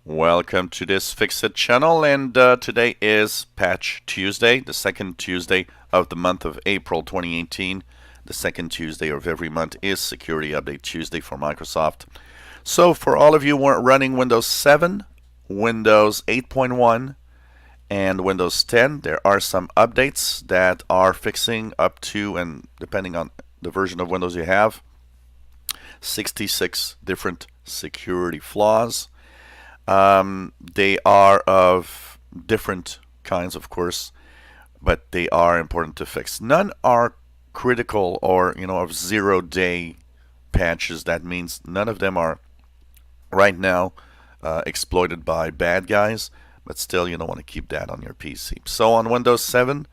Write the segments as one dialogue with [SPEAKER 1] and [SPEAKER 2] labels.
[SPEAKER 1] Welcome to this Fixit channel, and today is Patch Tuesday, the second Tuesday of the month of April 2018. The second Tuesday of every month is Security Update Tuesday for Microsoft. So for all of you who are running Windows 7, Windows 8.1, and Windows 10, there are some updates that are fixing up to, and depending on the version of Windows you have, 66 different security flaws. They are of different kinds, of course, but they are important to fix. None are critical or, of 0-day patches. That means none of them are right now exploited by bad guys, but still you don't want to keep that on your PC. So on Windows 7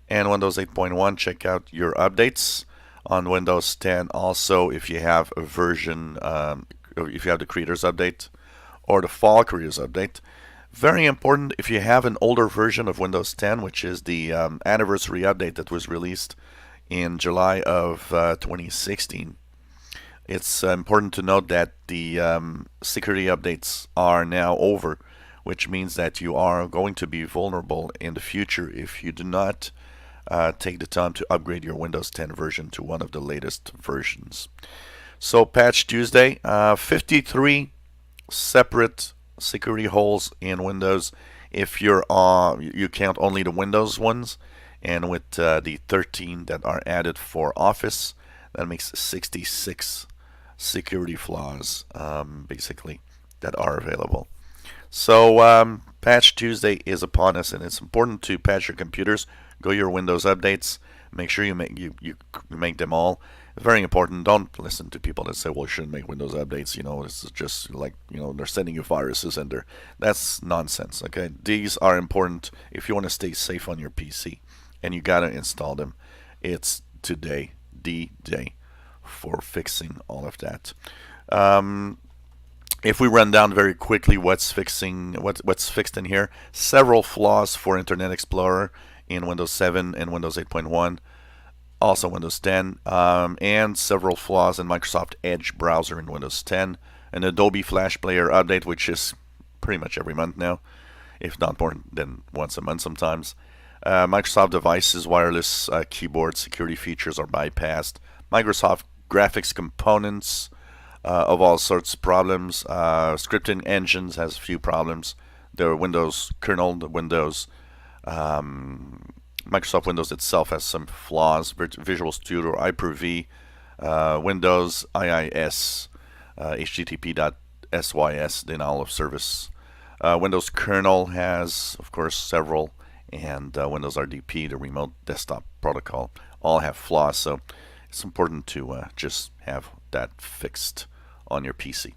[SPEAKER 1] and Windows 8.1, check out your updates. On Windows 10 also, if you have a version, if you have the Creators Update or the Fall Creators Update. Very important if you have an older version of Windows 10, which is the anniversary update that was released in July of 2016. It's important to note that the security updates are now over, which means that you are going to be vulnerable in the future if you do not take the time to upgrade your Windows 10 version to one of the latest versions. So Patch Tuesday, 53 separate security holes in Windows if you count only the Windows ones, and with the 13 that are added for Office, that makes 66 security flaws basically that are available. So Patch Tuesday is upon us, and it's important to patch your computers. Go your Windows updates. Make sure you make them all. Very important. Don't listen to people that say, well, you shouldn't make Windows updates. It's just like, they're sending you viruses in there. That's nonsense, okay? These are important if you want to stay safe on your PC, and you got to install them. It's today, the day for fixing all of that. If we run down very quickly what's fixed in here, several flaws for Internet Explorer in Windows 7 and Windows 8.1. Also Windows 10, and several flaws in Microsoft Edge browser in Windows 10, an Adobe Flash Player update, which is pretty much every month now, if not more than once a month sometimes. Microsoft Devices wireless keyboard security features are bypassed. Microsoft graphics components of all sorts of problems. Scripting engines has a few problems. The Windows kernel, the Windows Microsoft Windows itself has some flaws. Visual Studio, Hyper-V, Windows IIS, HTTP.SYS, denial of service. Windows kernel has, of course, several, and Windows RDP, the remote desktop protocol, all have flaws. So it's important to just have that fixed on your PC.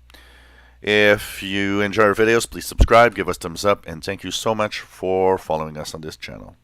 [SPEAKER 1] If you enjoy our videos, please subscribe, give us thumbs up, and thank you so much for following us on this channel.